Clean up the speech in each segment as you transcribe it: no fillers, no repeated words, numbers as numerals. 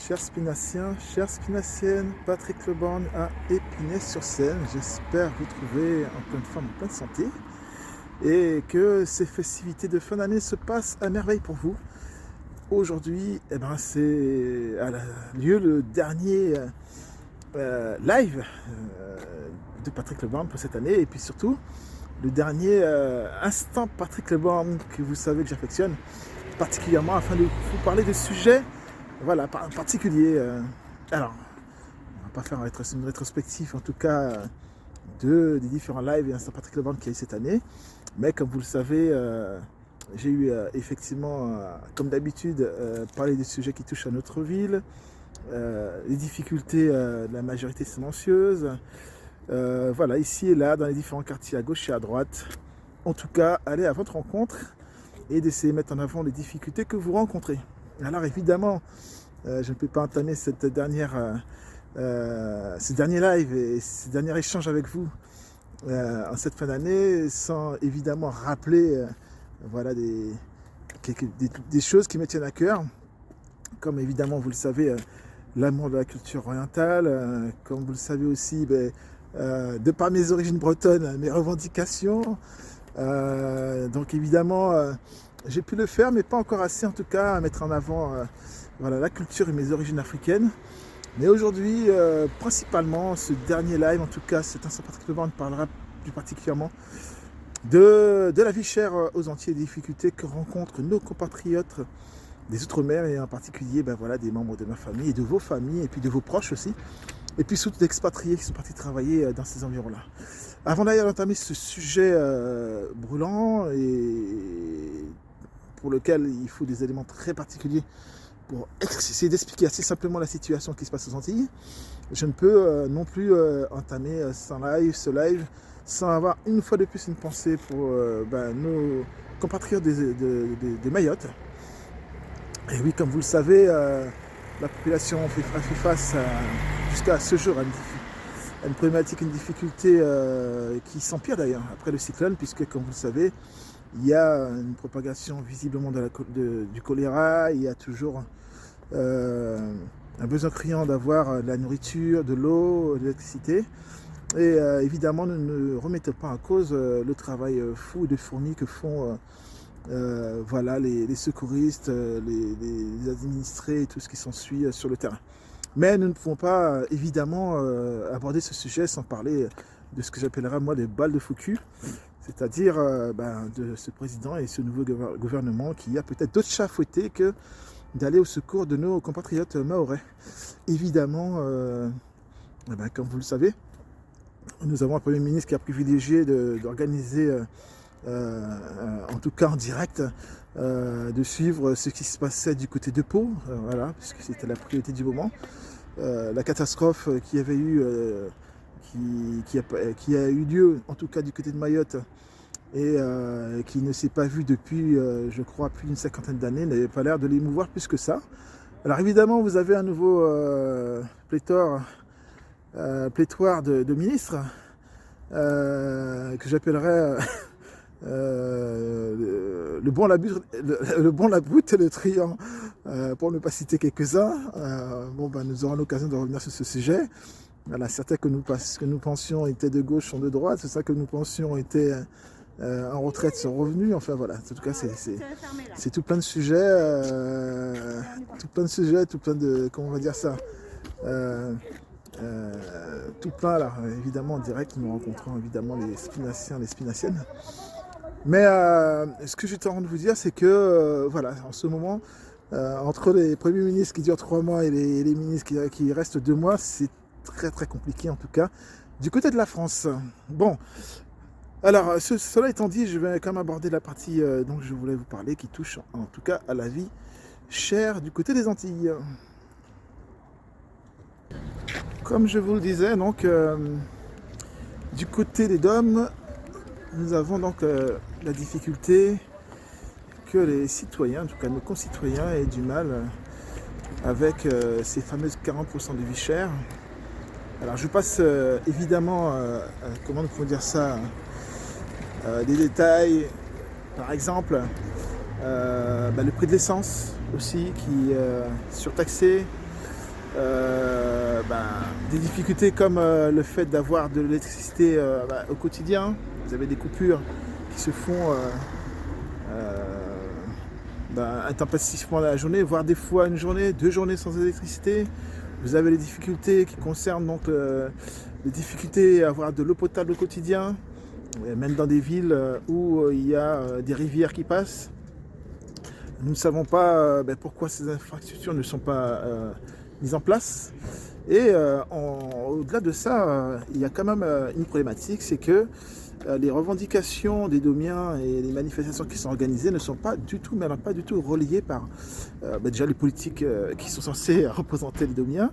Chers spinaciens, chères spinaciennes, Patrick Leborgne à Épinay-sur-Seine. J'espère vous trouver en pleine forme, en pleine santé et que ces festivités de fin d'année se passent à merveille pour vous. Aujourd'hui, c'est à lieu le dernier live de Patrick Leborgne pour cette année et puis surtout le dernier instant Patrick Leborgne que vous savez que j'affectionne particulièrement afin de vous parler de sujets particuliers. Alors, on va pas faire une rétrospective en tout cas des différents lives et instants Patrick Leborgne qu'il y a eu cette année, mais comme vous le savez, j'ai eu effectivement, comme d'habitude, parler des sujets qui touchent à notre ville, les difficultés de la majorité silencieuse, ici et là, dans les différents quartiers à gauche et à droite. En tout cas, allez à votre rencontre et d'essayer de mettre en avant les difficultés que vous rencontrez. Alors évidemment, je ne peux pas entamer ce dernier live et ce dernier échange avec vous en cette fin d'année sans évidemment rappeler des choses qui me tiennent à cœur, comme évidemment vous le savez, l'amour de la culture orientale, comme vous le savez aussi, de par mes origines bretonnes, mes revendications. Donc évidemment, j'ai pu le faire, mais pas encore assez en tout cas, à mettre en avant la culture et mes origines africaines. Mais aujourd'hui, principalement, ce dernier live, en tout cas, cet instant Patrick Leborgne parlera plus particulièrement de la vie chère aux Antilles et des difficultés que rencontrent nos compatriotes des Outre-mer et en particulier des membres de ma famille et de vos familles et puis de vos proches aussi. Et puis surtout d'expatriés qui sont partis travailler dans ces environs-là. Avant d'ailleurs d'entamer ce sujet brûlant et pour lequel il faut des éléments très particuliers pour essayer d'expliquer assez simplement la situation qui se passe aux Antilles, je ne peux non plus entamer ce live sans avoir une fois de plus une pensée pour nos compatriotes de Mayotte. Et oui, comme vous le savez, la population fait face jusqu'à ce jour à une problématique, une difficulté qui s'empire d'ailleurs après le cyclone, puisque comme vous le savez, il y a une propagation visiblement du choléra, il y a toujours un besoin criant d'avoir de la nourriture, de l'eau, de l'électricité. Et évidemment, ne remettez pas en cause le travail fou et fourni que font les secouristes, les administrés et tout ce qui s'ensuit sur le terrain. Mais nous ne pouvons pas évidemment aborder ce sujet sans parler de ce que j'appellerais moi des balles de faux cul, c'est-à-dire de ce président et ce nouveau gouvernement qui a peut-être d'autres chats à fouetter que d'aller au secours de nos compatriotes mahorais. Évidemment, comme vous le savez, nous avons un Premier ministre qui a privilégié d'organiser en tout cas en direct, de suivre ce qui se passait du côté de Pau, puisque c'était la priorité du moment. La catastrophe qui avait eu, qui a eu lieu, en tout cas du côté de Mayotte, et qui ne s'est pas vue depuis, je crois, plus d'une cinquantaine d'années, n'avait pas l'air de l'émouvoir plus que ça. Alors évidemment, vous avez un nouveau pléthore de ministres, que j'appellerais... le bon, la brute et le triant, pour ne pas citer quelques-uns. Nous aurons l'occasion de revenir sur ce sujet. Certains que nous pensions étaient de gauche sont de droite, c'est ça que nous pensions étaient en retraite sont revenus. Enfin voilà, en tout cas c'est tout plein de sujets, tout plein de, comment on va dire ça, tout plein. Alors évidemment en direct nous rencontrons évidemment les spinaciens, les spinaciennes. Mais ce que j'étais en train de vous dire, c'est que en ce moment, entre les premiers ministres qui durent 3 mois et les ministres qui restent 2 mois, c'est très très compliqué en tout cas du côté de la France. Bon, alors cela étant dit, je vais quand même aborder la partie dont je voulais vous parler, qui touche en tout cas à la vie chère du côté des Antilles. Comme je vous le disais, donc du côté des DOM, nous avons donc la difficulté que les citoyens, en tout cas nos concitoyens, aient du mal avec ces fameuses 40% de vie chère. Alors je passe évidemment, comment nous pouvons dire ça, des détails, par exemple le prix de l'essence aussi qui est surtaxé, Des difficultés comme le fait d'avoir de l'électricité au quotidien. Vous avez des coupures qui se font intempestivement dans la journée, voire des fois une journée, 2 journées sans électricité. Vous avez les difficultés qui concernent donc les difficultés à avoir de l'eau potable au quotidien, même dans des villes où il y a des rivières qui passent. Nous ne savons pas pourquoi ces infrastructures ne sont pas mises en place. Et au-delà de ça, il y a quand même une problématique, c'est que les revendications des Domiens et les manifestations qui sont organisées ne sont pas du tout, mais alors pas du tout reliées par déjà les politiques qui sont censés représenter les Domiens.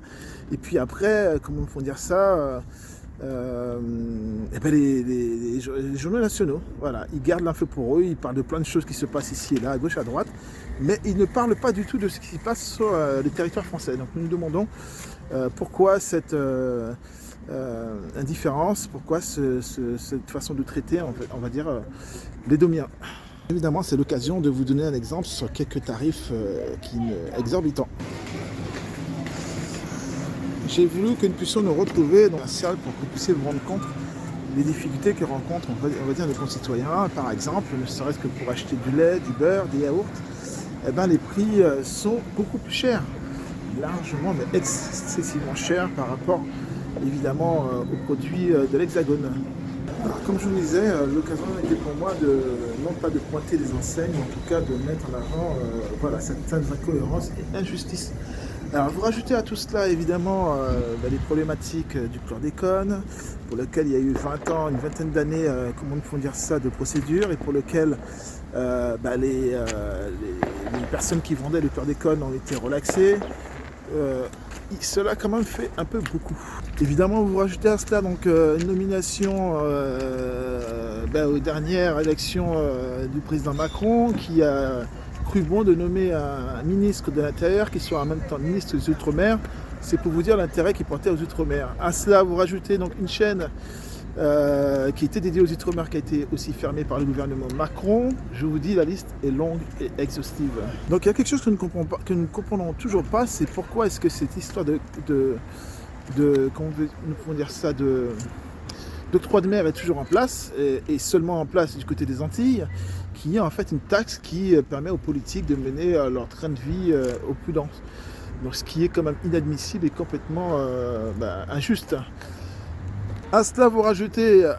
Et puis après, comment faut dire ça les journaux nationaux, voilà, ils gardent l'info pour eux, ils parlent de plein de choses qui se passent ici et là, à gauche, à droite, mais ils ne parlent pas du tout de ce qui se passe sur le territoire français. Donc nous nous demandons pourquoi cette indifférence, pourquoi cette façon de traiter, on va dire, les Domiens. Évidemment, c'est l'occasion de vous donner un exemple sur quelques tarifs exorbitants. J'ai voulu que nous puissions nous retrouver dans la salle pour que vous puissiez vous rendre compte des difficultés que rencontrent, on va dire, nos concitoyens. Par exemple, ne serait-ce que pour acheter du lait, du beurre, des yaourts, les prix sont beaucoup plus chers, largement, mais excessivement chers par rapport, évidemment, aux produits de l'Hexagone. Alors, comme je vous disais, l'occasion était pour moi non pas de pointer des enseignes, mais en tout cas de mettre en avant certaines incohérences et injustices. Alors vous rajoutez à tout cela évidemment les problématiques du chlordécone, pour lequel il y a eu 20 ans, une vingtaine d'années, comment nous pouvons dire ça, de procédure, et pour lequel les personnes qui vendaient le chlordécone ont été relaxées. Cela quand même fait un peu beaucoup. Évidemment, vous rajoutez à cela donc une nomination aux dernières élections du président Macron, qui a cru bon de nommer un ministre de l'Intérieur qui soit en même temps ministre des Outre-mer. C'est pour vous dire l'intérêt qu'il portait aux Outre-mer. À cela, vous rajoutez donc une chaîne qui était dédiée aux Outre-mer, qui a été aussi fermée par le gouvernement Macron. Je vous dis, la liste est longue et exhaustive. Donc il y a quelque chose que nous ne comprenons toujours pas, c'est pourquoi est-ce que cette histoire d'octroi de mer est toujours en place, et seulement en place du côté des Antilles, qui est en fait une taxe qui permet aux politiques de mener leur train de vie au plus dense. Donc ce qui est quand même inadmissible et complètement injuste. À cela, vous rajoutez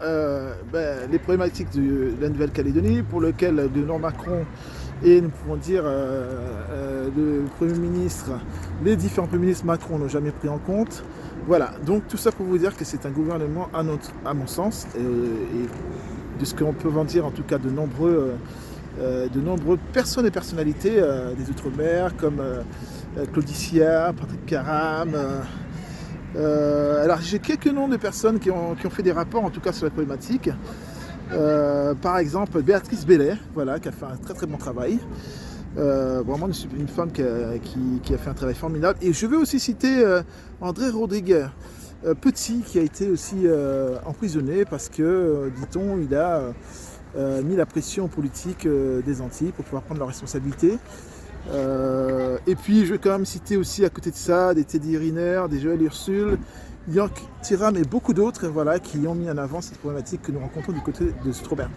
les problématiques de la Nouvelle-Calédonie, pour lequel le nom Macron et nous pouvons dire le Premier ministre, les différents Premiers ministres Macron n'ont jamais pris en compte. Voilà, donc tout ça pour vous dire que c'est un gouvernement, à mon sens, et de ce qu'on peut en dire en tout cas de nombreuses personnes et personnalités des Outre-mer, comme Claudicia, Patrick Caram. Alors j'ai quelques noms de personnes qui ont fait des rapports en tout cas sur la problématique. Par exemple Béatrice Bellet, voilà, qui a fait un très très bon travail. Vraiment une femme qui a fait un travail formidable. Et je veux aussi citer André Rodriguez Petit, qui a été aussi emprisonné parce que, dit-on, il a mis la pression politique des Antilles pour pouvoir prendre leurs responsabilités. Et puis je vais quand même citer aussi à côté de ça des Teddy Riner, des Joël Ursule, Yank Tiram et beaucoup d'autres qui ont mis en avant cette problématique que nous rencontrons du côté de Outre-mer.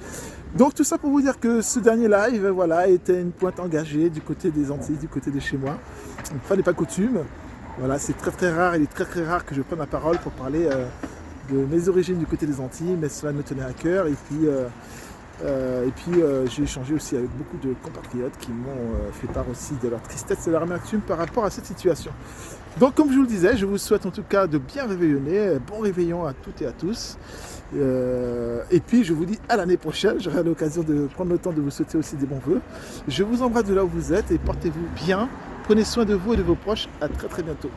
Donc tout ça pour vous dire que ce dernier live était une pointe engagée du côté des Antilles, du côté de chez moi. Une fois n'est pas coutume. Voilà, c'est très très rare, il est très très rare que je prenne la parole pour parler de mes origines du côté des Antilles, mais cela me tenait à cœur. Et puis j'ai échangé aussi avec beaucoup de compatriotes qui m'ont fait part aussi de leur tristesse et de leur amertume par rapport à cette situation. Donc comme je vous le disais, je vous souhaite en tout cas de bien réveillonner, bon réveillon à toutes et à tous. Et puis je vous dis à l'année prochaine, j'aurai l'occasion de prendre le temps de vous souhaiter aussi des bons vœux. Je vous embrasse de là où vous êtes et portez-vous bien, prenez soin de vous et de vos proches, à très très bientôt.